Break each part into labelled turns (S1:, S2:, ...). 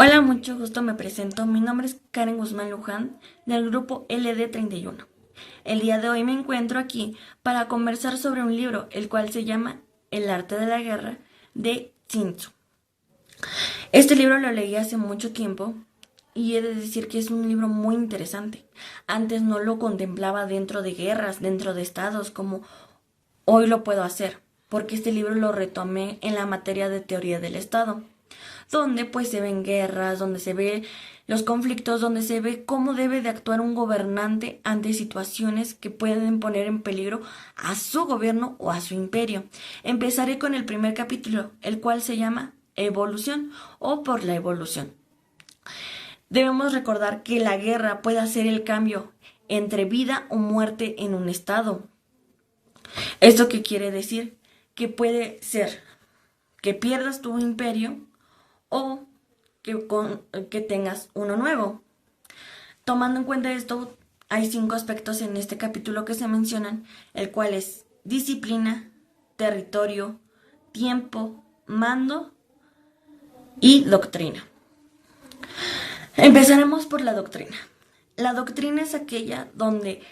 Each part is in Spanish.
S1: Hola, mucho gusto, me presento. Mi nombre es Karen Guzmán Luján, del grupo LD31. El día de hoy me encuentro aquí para conversar sobre un libro, el cual se llama El arte de la guerra, de Sun Tzu. Este libro lo leí hace mucho tiempo y he de decir que es un libro muy interesante. Antes no lo contemplaba dentro de guerras, dentro de estados, como hoy lo puedo hacer, porque este libro lo retomé en la materia de teoría del Estado, donde pues se ven guerras, donde se ve los conflictos, donde se ve cómo debe de actuar un gobernante ante situaciones que pueden poner en peligro a su gobierno o a su imperio. Empezaré con el primer capítulo, el cual se llama Evolución o por la evolución. Debemos recordar que la guerra puede hacer el cambio entre vida o muerte en un estado. ¿Esto qué quiere decir? Que puede ser que pierdas tu imperio o que tengas uno nuevo. Tomando en cuenta esto, hay 5 aspectos en este capítulo que se mencionan, el cual es disciplina, territorio, tiempo, mando y doctrina. Empezaremos por la doctrina. La doctrina es aquella donde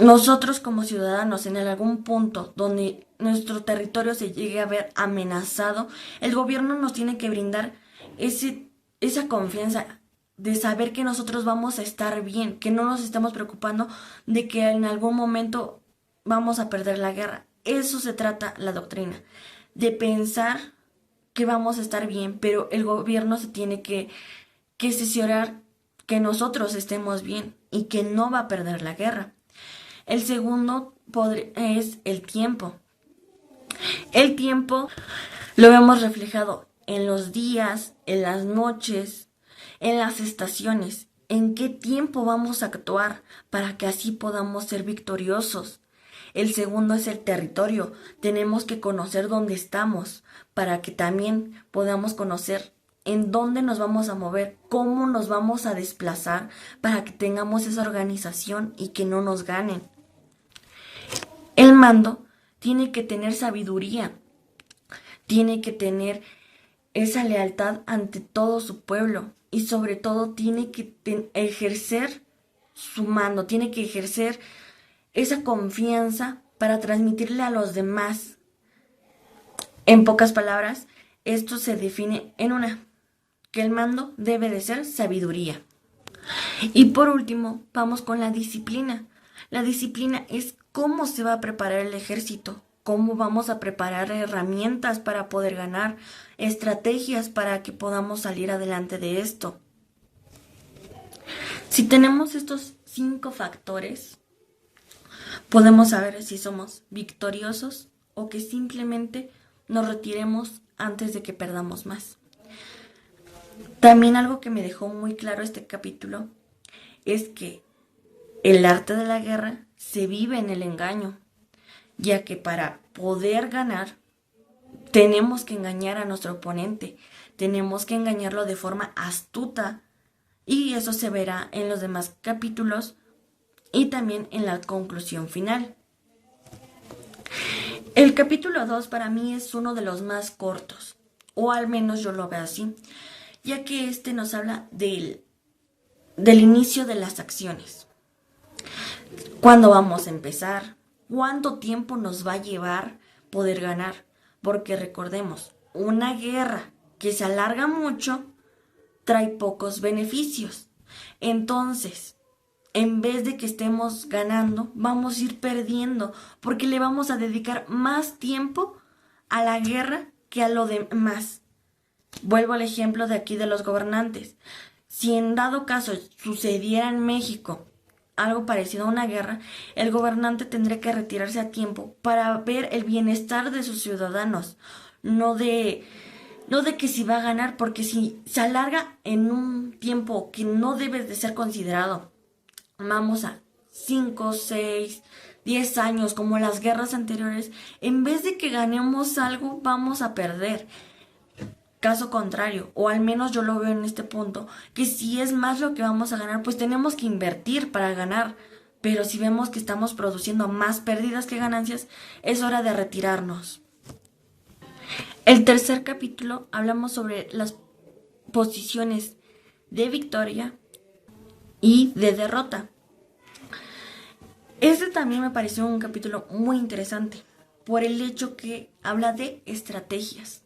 S1: nosotros como ciudadanos en algún punto donde nuestro territorio se llegue a ver amenazado, el gobierno nos tiene que brindar esa confianza de saber que nosotros vamos a estar bien, que no nos estamos preocupando de que en algún momento vamos a perder la guerra. Eso se trata la doctrina, de pensar que vamos a estar bien, pero el gobierno se tiene que cerciorar que nosotros estemos bien y que no va a perder la guerra. El segundo es el tiempo. El tiempo lo vemos reflejado en los días, en las noches, en las estaciones. ¿En qué tiempo vamos a actuar para que así podamos ser victoriosos? El segundo es el territorio. Tenemos que conocer dónde estamos para que también podamos conocer en dónde nos vamos a mover, cómo nos vamos a desplazar para que tengamos esa organización y que no nos ganen. El mando tiene que tener sabiduría, tiene que tener esa lealtad ante todo su pueblo y sobre todo tiene que ejercer su mando, tiene que ejercer esa confianza para transmitirle a los demás. En pocas palabras, esto se define en una, que el mando debe de ser sabiduría. Y por último, vamos con la disciplina. La disciplina es cómo se va a preparar el ejército, cómo vamos a preparar herramientas para poder ganar, estrategias para que podamos salir adelante de esto. Si tenemos estos 5 factores, podemos saber si somos victoriosos o que simplemente nos retiremos antes de que perdamos más. También algo que me dejó muy claro este capítulo es que el arte de la guerra se vive en el engaño, ya que para poder ganar tenemos que engañar a nuestro oponente, tenemos que engañarlo de forma astuta y eso se verá en los demás capítulos y también en la conclusión final. El capítulo 2 para mí es uno de los más cortos, o al menos yo lo veo así, ya que este nos habla del inicio de las acciones. ¿Cuándo vamos a empezar? ¿Cuánto tiempo nos va a llevar poder ganar? Porque recordemos, una guerra que se alarga mucho trae pocos beneficios. Entonces, en vez de que estemos ganando, vamos a ir perdiendo porque le vamos a dedicar más tiempo a la guerra que a lo demás. Vuelvo al ejemplo de aquí de los gobernantes. Si en dado caso sucediera en México algo parecido a una guerra, el gobernante tendría que retirarse a tiempo para ver el bienestar de sus ciudadanos, no de que si va a ganar, porque si se alarga en un tiempo que no debe de ser considerado, vamos a 5, 6, 10 años como las guerras anteriores, en vez de que ganemos algo, vamos a perder. Caso contrario, o al menos yo lo veo en este punto, que si es más lo que vamos a ganar, pues tenemos que invertir para ganar. Pero si vemos que estamos produciendo más pérdidas que ganancias, es hora de retirarnos. El tercer capítulo hablamos sobre las posiciones de victoria y de derrota. Este también me pareció un capítulo muy interesante por el hecho que habla de estrategias.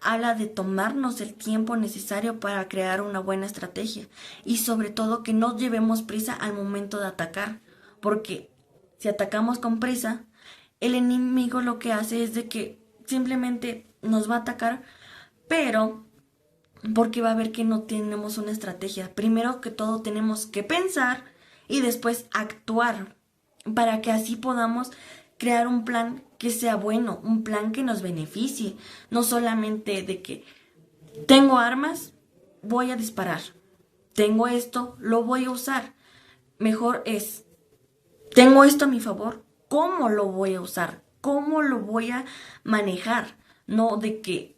S1: Habla de tomarnos el tiempo necesario para crear una buena estrategia y sobre todo que no llevemos prisa al momento de atacar, porque si atacamos con prisa, el enemigo lo que hace es de que simplemente nos va a atacar, pero porque va a ver que no tenemos una estrategia. Primero que todo tenemos que pensar y después actuar para que así podamos crear un plan que sea bueno, un plan que nos beneficie, no solamente de que tengo armas, voy a disparar, tengo esto, lo voy a usar. Mejor es, tengo esto a mi favor, ¿cómo lo voy a usar? ¿Cómo lo voy a manejar? No de que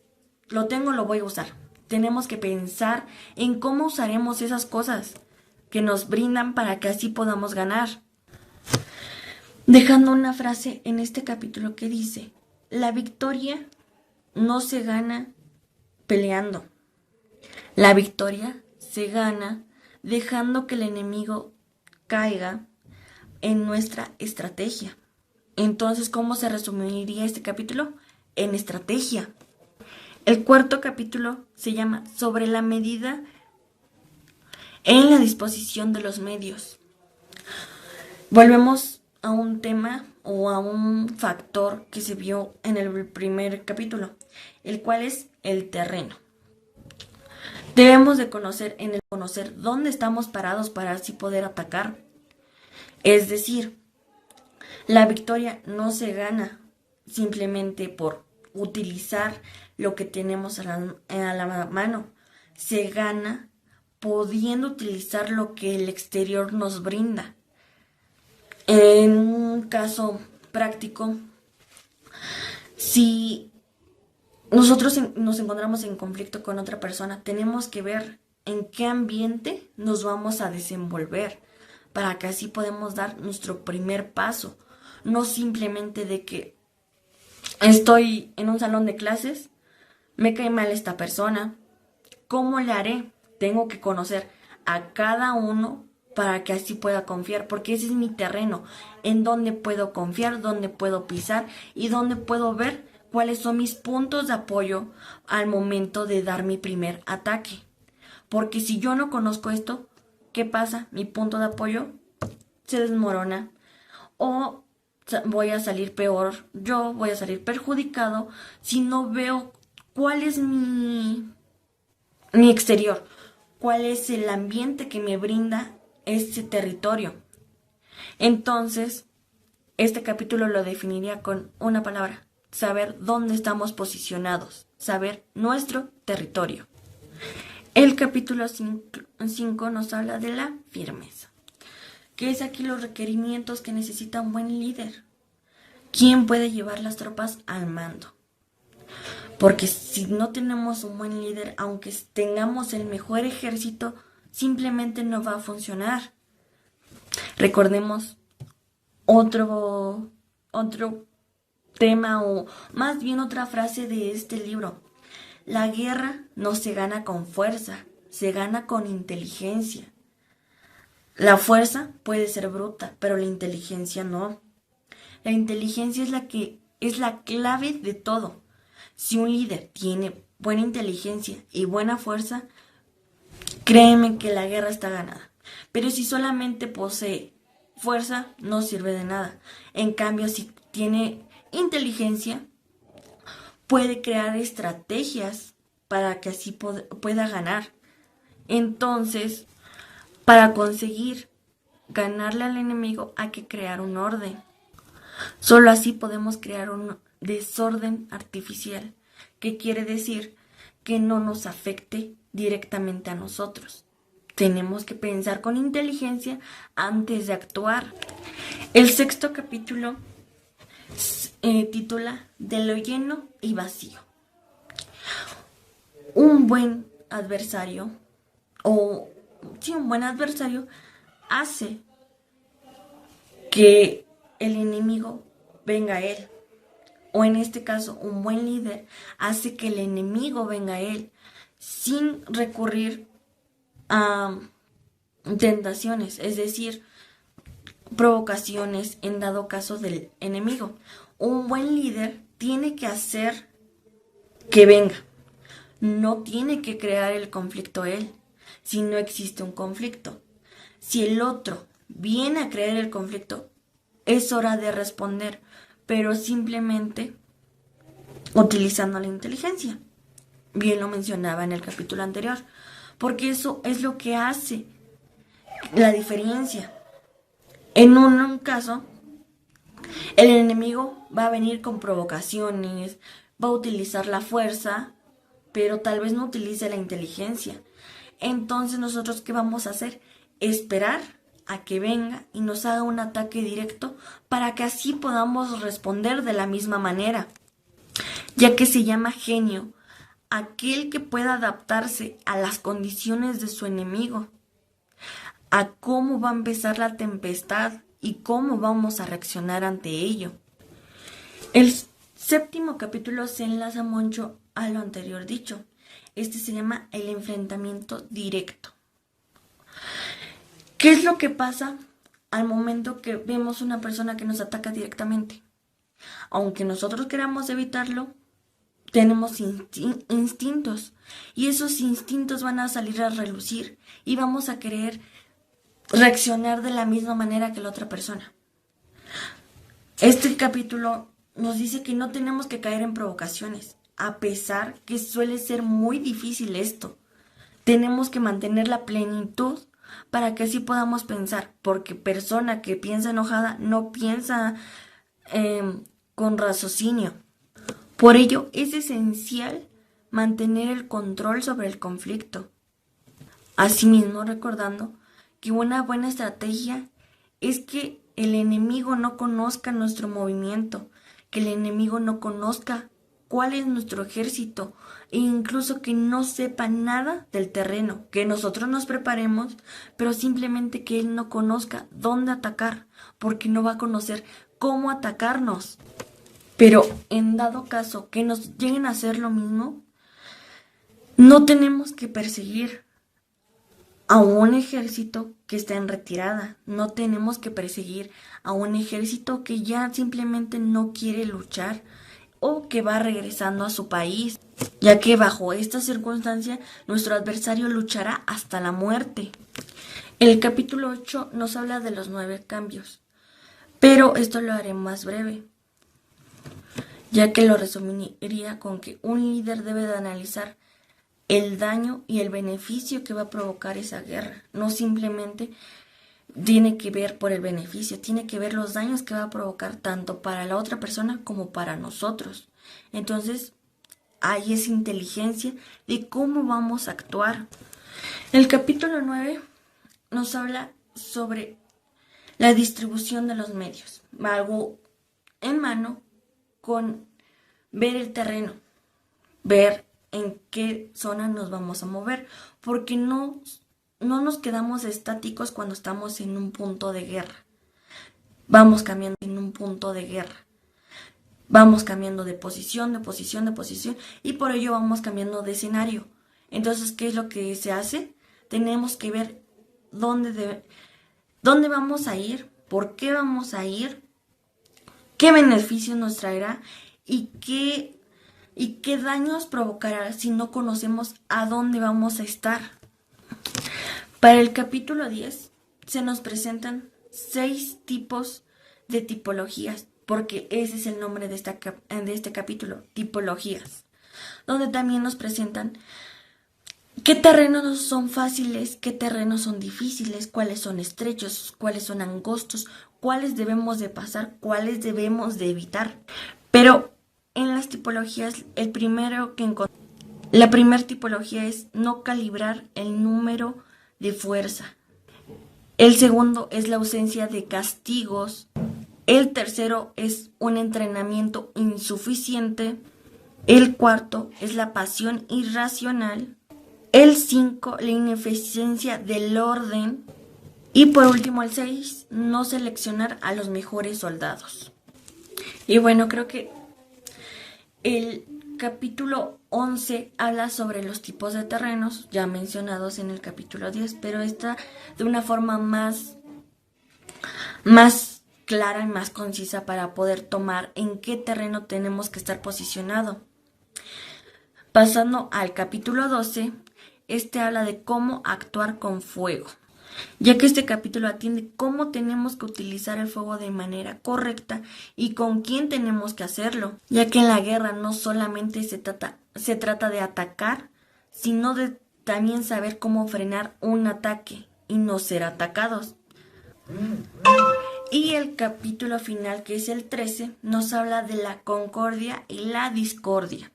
S1: lo tengo, lo voy a usar. Tenemos que pensar en cómo usaremos esas cosas que nos brindan para que así podamos ganar. Dejando una frase en este capítulo que dice, la victoria no se gana peleando. La victoria se gana dejando que el enemigo caiga en nuestra estrategia. Entonces, ¿cómo se resumiría este capítulo? En estrategia. El cuarto capítulo se llama Sobre la medida en la disposición de los medios. Volvemos a un tema o a un factor que se vio en el primer capítulo, el cual es el terreno. Debemos de conocer dónde estamos parados para así poder atacar. Es decir, la victoria no se gana simplemente por utilizar lo que tenemos a la mano. Se gana pudiendo utilizar lo que el exterior nos brinda. En un caso práctico, si nosotros nos encontramos en conflicto con otra persona, tenemos que ver en qué ambiente nos vamos a desenvolver para que así podamos dar nuestro primer paso. No simplemente de que estoy en un salón de clases, me cae mal esta persona, ¿cómo le haré? Tengo que conocer a cada uno para que así pueda confiar, porque ese es mi terreno, en donde puedo confiar, donde puedo pisar y donde puedo ver cuáles son mis puntos de apoyo al momento de dar mi primer ataque. Porque si yo no conozco esto, ¿qué pasa? Mi punto de apoyo se desmorona o voy a salir peor, yo voy a salir perjudicado si no veo cuál es mi exterior, cuál es el ambiente que me brinda ese territorio. Entonces, este capítulo lo definiría con una palabra: saber dónde estamos posicionados, saber nuestro territorio. El capítulo 5 nos habla de la firmeza, que es aquí los requerimientos que necesita un buen líder. ¿Quién puede llevar las tropas al mando? Porque si no tenemos un buen líder, aunque tengamos el mejor ejército, simplemente no va a funcionar. Recordemos otro tema o más bien otra frase de este libro. La guerra no se gana con fuerza, se gana con inteligencia. La fuerza puede ser bruta, pero la inteligencia no. La inteligencia es la clave de todo. Si un líder tiene buena inteligencia y buena fuerza, créeme que la guerra está ganada. Pero si solamente posee fuerza, no sirve de nada. En cambio, si tiene inteligencia, puede crear estrategias para que así pueda ganar. Entonces, para conseguir ganarle al enemigo hay que crear un orden. Solo así podemos crear un desorden artificial, que quiere decir que no nos afecte directamente a nosotros. Tenemos que pensar con inteligencia antes de actuar. El sexto capítulo titula De lo lleno y vacío. Un buen adversario hace que el enemigo venga a él. O en este caso, un buen líder hace que el enemigo venga a él. sin recurrir a tentaciones, es decir, provocaciones en dado caso del enemigo. Un buen líder tiene que hacer que venga, no tiene que crear el conflicto él, si no existe un conflicto. Si el otro viene a crear el conflicto, es hora de responder, pero simplemente utilizando la inteligencia. Bien lo mencionaba en el capítulo anterior, porque eso es lo que hace la diferencia. En un caso, el enemigo va a venir con provocaciones, va a utilizar la fuerza, pero tal vez no utilice la inteligencia. Entonces nosotros, ¿qué vamos a hacer? Esperar a que venga y nos haga un ataque directo para que así podamos responder de la misma manera, ya que se llama genio aquel que pueda adaptarse a las condiciones de su enemigo, a cómo va a empezar la tempestad y cómo vamos a reaccionar ante ello. El séptimo capítulo se enlaza mucho a lo anterior dicho. Este se llama el enfrentamiento directo. ¿Qué es lo que pasa al momento que vemos una persona que nos ataca directamente? Aunque nosotros queramos evitarlo, tenemos instintos y esos instintos van a salir a relucir y vamos a querer reaccionar de la misma manera que la otra persona. Este capítulo nos dice que no tenemos que caer en provocaciones, a pesar que suele ser muy difícil esto. Tenemos que mantener la plenitud para que así podamos pensar, porque persona que piensa enojada no piensa con raciocinio. Por ello, es esencial mantener el control sobre el conflicto. Asimismo, recordando que una buena estrategia es que el enemigo no conozca nuestro movimiento, que el enemigo no conozca cuál es nuestro ejército e incluso que no sepa nada del terreno, que nosotros nos preparemos, pero simplemente que él no conozca dónde atacar, porque no va a conocer cómo atacarnos. Pero en dado caso que nos lleguen a hacer lo mismo, no tenemos que perseguir a un ejército que está en retirada. No tenemos que perseguir a un ejército que ya simplemente no quiere luchar o que va regresando a su país, ya que bajo esta circunstancia nuestro adversario luchará hasta la muerte. El capítulo 8 nos habla de los 9 cambios, pero esto lo haré más breve, ya que lo resumiría con que un líder debe de analizar el daño y el beneficio que va a provocar esa guerra. No simplemente tiene que ver por el beneficio, tiene que ver los daños que va a provocar tanto para la otra persona como para nosotros. Entonces, hay esa inteligencia de cómo vamos a actuar. El capítulo 9 nos habla sobre la distribución de los medios. Algo en mano con ver el terreno, ver en qué zona nos vamos a mover, porque no nos quedamos estáticos cuando estamos en un punto de guerra. Vamos cambiando en un punto de guerra. Vamos cambiando de posición, de posición, de posición, y por ello vamos cambiando de escenario. Entonces, ¿qué es lo que se hace? Tenemos que ver dónde vamos a ir, por qué vamos a ir, qué beneficios nos traerá y qué daños provocará si no conocemos a dónde vamos a estar. Para el capítulo 10 se nos presentan 6 tipos de tipologías, porque ese es el nombre de este capítulo, tipologías, donde también nos presentan qué terrenos son fáciles, qué terrenos son difíciles, cuáles son estrechos, cuáles son angostos, cuáles debemos de pasar, cuáles debemos de evitar. Pero en las tipologías, la primera tipología es no calibrar el número de fuerza. El segundo es la ausencia de castigos. El tercero es un entrenamiento insuficiente. El cuarto es la pasión irracional. El 5, la ineficiencia del orden. Y por último, el 6, no seleccionar a los mejores soldados. Y bueno, creo que el capítulo 11 habla sobre los tipos de terrenos ya mencionados en el capítulo 10, pero esta de una forma más clara y más concisa para poder tomar en qué terreno tenemos que estar posicionado. Pasando al capítulo 12, este habla de cómo actuar con fuego, ya que este capítulo atiende cómo tenemos que utilizar el fuego de manera correcta y con quién tenemos que hacerlo, ya que en la guerra no solamente se trata de atacar, sino de también saber cómo frenar un ataque y no ser atacados. Y el capítulo final, que es el 13, nos habla de la concordia y la discordia.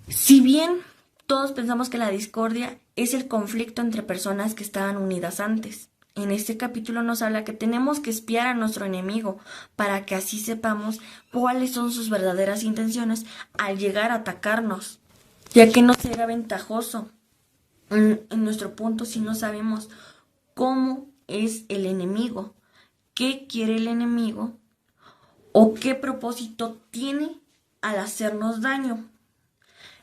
S1: Si bien todos pensamos que la discordia es el conflicto entre personas que estaban unidas antes, en este capítulo nos habla que tenemos que espiar a nuestro enemigo para que así sepamos cuáles son sus verdaderas intenciones al llegar a atacarnos, ya que no será ventajoso en nuestro punto si no sabemos cómo es el enemigo, qué quiere el enemigo o qué propósito tiene al hacernos daño.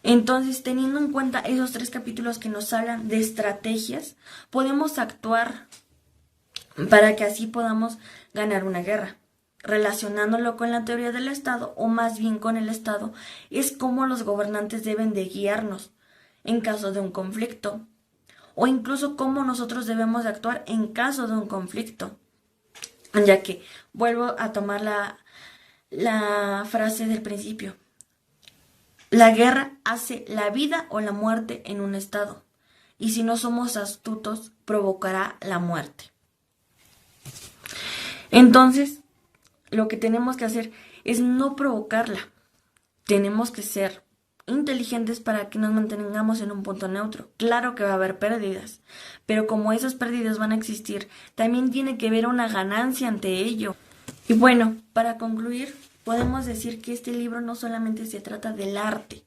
S1: Entonces, teniendo en cuenta esos 3 capítulos que nos hablan de estrategias, podemos actuar para que así podamos ganar una guerra. Relacionándolo con la teoría del Estado, o más bien con el Estado, es cómo los gobernantes deben de guiarnos en caso de un conflicto, o incluso cómo nosotros debemos de actuar en caso de un conflicto. Ya que vuelvo a tomar la frase del principio. La guerra hace la vida o la muerte en un estado, y si no somos astutos, provocará la muerte. Entonces, lo que tenemos que hacer es no provocarla. Tenemos que ser inteligentes para que nos mantengamos en un punto neutro. Claro que va a haber pérdidas, pero como esas pérdidas van a existir, también tiene que haber una ganancia ante ello. Y bueno, para concluir, podemos decir que este libro no solamente se trata del arte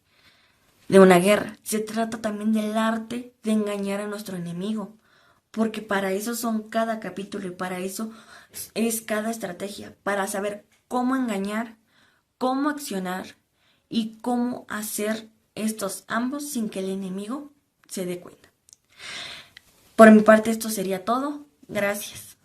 S1: de una guerra, se trata también del arte de engañar a nuestro enemigo, porque para eso son cada capítulo y para eso es cada estrategia, para saber cómo engañar, cómo accionar y cómo hacer estos ambos sin que el enemigo se dé cuenta. Por mi parte esto sería todo. Gracias.